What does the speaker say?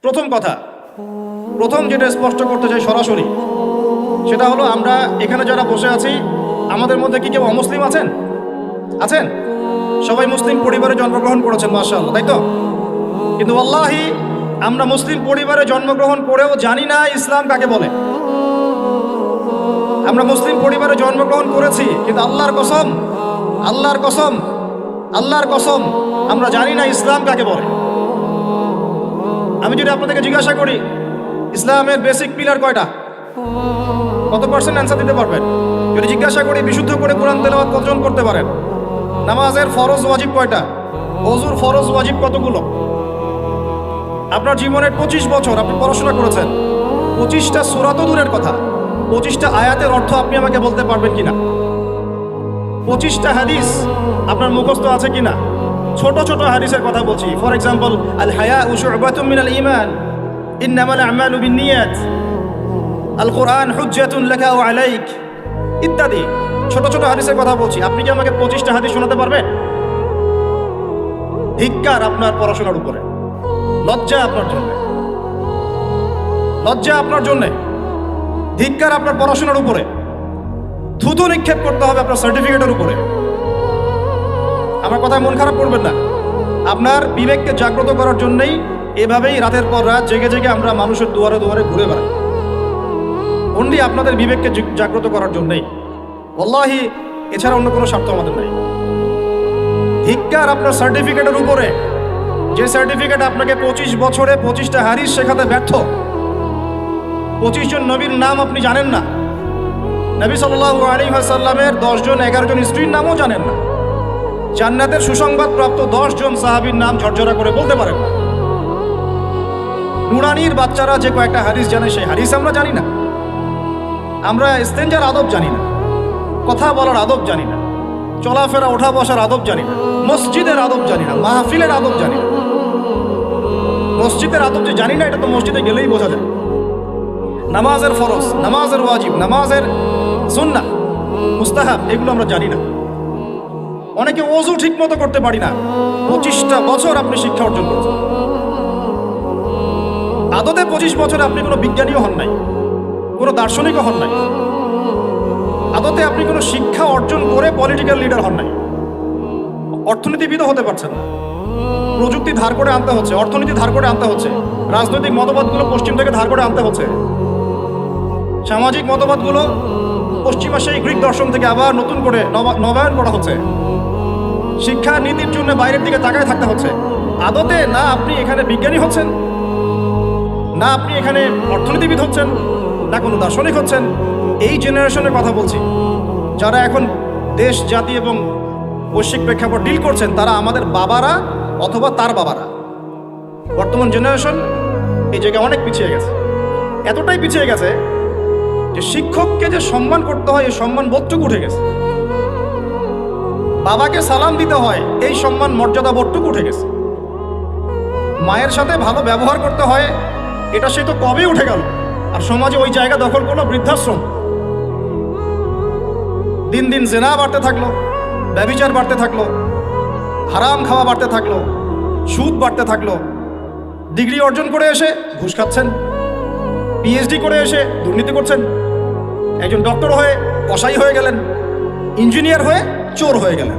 প্রথম যেটা স্পষ্ট করতে চাই সরাসরি, সেটা হলো আমরা এখানে যারা বসে আছি আমাদের মধ্যে কি কেউ অমুসলিম আছেন? সবাই মুসলিম পরিবারে জন্মগ্রহণ করেছেন, মাশাআল্লাহ, তাই তো? কিন্তু আল্লাহি আমরা মুসলিম পরিবারে জন্মগ্রহণ করেও জানি না ইসলাম কাকে বলে। আমরা মুসলিম পরিবারে জন্মগ্রহণ করেছি, কিন্তু আল্লাহর কসম আমরা জানি না ইসলাম কাকে বলে। আমি যদি আপনাদেরকে জিজ্ঞাসা করি ইসলামের বেসিক পিলার কয়টা, কত পার্সেন্ট অ্যান্সার দিতে পারবেন? যদি জিজ্ঞাসা করি বিশুদ্ধ করে কোরআন তেলাওয়াত কতজন করতে পারেন? নামাজের ফরজ ওয়াজিব কয়টা? ওযুর ফরজ ওয়াজিব কতগুলো? আপনার জীবনের 25 বছর আপনি পড়াশোনা করেছেন, 25টা সূরা তো দূরের কথা, 25টা আয়াতের অর্থ আপনি আমাকে বলতে পারবেন কিনা? 25টা হাদিস আপনার মুখস্থ আছে কিনা? ছোট ছোট হাদিসের কথা বলছি। ফর এক্সাম্পল, আল হায়াউ শু'বাতুম মিনাল ঈমান, ইন্নামাল আমালু বিন্নিয়াত, আল কুরআন হুজ্জাতুন লাকা ওয়া আলাইক, ইত্যাদি ছোট ছোট হাদিসের কথা বলছি। আপনি কি আমাকে 25টা হাদিস শোনাতে পারবেন? ধিক্কার আপনার পড়াশোনার উপরে, লজ্জা আপনার জন্যে, ধিক্কার আপনার পড়াশোনার উপরে। থুতু নিক্ষেপ করতে হবে আপনার সার্টিফিকেটের উপরে। আমার কথায় মন খারাপ করবেন না। আপনার বিবেককে জাগ্রত করার জন্যই এভাবেই রাতের পর রাত জেগে জেগে আমরা মানুষের দুয়ারে দুয়ারে ঘুরে বেড়াই, অনলি আপনাদের বিবেককে জাগ্রত করার জন্যই। ওয়াল্লাহি এছাড়া অন্য কোনো স্বার্থ আমাদের নাই। ধিক্কার আপনার সার্টিফিকেটের উপরে, যে সার্টিফিকেট আপনাকে 25 বছরে 25টা হাদিস শেখাতে ব্যর্থ। 25 জন নবীর নাম আপনি জানেন না, নবী সাল্লাল্লাহু আলাইহি ওয়াসাল্লামের 10 জন 11 জন স্ত্রীর নামও জানেন না, জান্নাতের সুসংবাদ প্রাপ্ত 10 জন সাহাবীর নাম ঝরঝরা করে বলতে পারেন না। নুরানির বাচ্চারা যে কয়েকটা হাদিস জানে সেই হাদিস আমরা জানি না। আমরা ইস্তেঞ্জার আদব জানি না, কথা বলার আদব জানি না, চলাফেরা ওঠা বসার আদব জানি না, মসজিদের আদব জানি না, মাহফিলের আদব জানি না। মসজিদের আদব যে জানি না এটা তো মসজিদে গেলেই বোঝা যায়। নামাজের ফরজ, নামাজের ওয়াজিব, নামাজের সুন্নাহ, মুস্তাহাব, এগুলো আমরা জানি না। অনেকে ওযু ঠিক মতো করতে পারি না। 25টা বছর আপনি শিক্ষা অর্জন করেছেন। আদতে 25 বছরে আপনি কোনো বিজ্ঞানীও হন নাই, কোনো দার্শনিকও হন নাই। আদতে আপনি কোনো শিক্ষা অর্জন করে পলিটিক্যাল লিডার হন নাই, অর্থনীতিবিদও হতে পারছেন না। প্রযুক্তি ধার করে আনতে হচ্ছে, অর্থনীতি ধার করে আনতে হচ্ছে, রাজনৈতিক মতবাদগুলো পশ্চিম থেকে ধার করে আনতে হচ্ছে, সামাজিক মতবাদগুলো পশ্চিমা সেই গ্রিক দর্শন থেকে আবার নতুন করে নবায়ন করা হচ্ছে। শিক্ষা নীতির জন্য বাইরের দিকে তাকায় থাকতে হচ্ছে। আদতে না আপনি এখানে বিজ্ঞানী হচ্ছেন, না আপনি এখানে অর্থনীতিবিদ হচ্ছেন, না কোনো দার্শনিক হচ্ছেন। এই জেনারেশনের কথা বলছি, যারা এখন দেশ জাতি এবং বৈশ্বিক প্রেক্ষাপট ডিল করছেন, তারা আমাদের বাবারা অথবা তার বাবারা। বর্তমান জেনারেশন এই জায়গায় অনেক পিছিয়ে গেছে, এতটাই পিছিয়ে গেছে যে শিক্ষককে যে সম্মান করতে হয় এই সম্মান বোধটুকু উঠে গেছে। বাবাকে সালাম দিতে হয় এই সম্মান মর্যাদা বোধটুকু উঠে গেছে। মায়ের সাথে ভালো ব্যবহার করতে হয় এটা সে তো কবেই উঠে গেল। আর সমাজে ওই জায়গা দখল করলো বৃদ্ধাশ্রম। দিন দিন জেনা বাড়তে থাকলো, ব্যভিচার বাড়তে থাকলো, হারাম খাওয়া বাড়তে থাকলো, সুদ বাড়তে থাকলো। ডিগ্রি অর্জন করে এসে ঘুষ খাচ্ছেন, পিএইচডি করে এসে দুর্নীতি করছেন, একজন ডক্টর হয়ে কসাই হয়ে গেলেন, ইঞ্জিনিয়ার হয়ে চোর হয়ে গেলেন।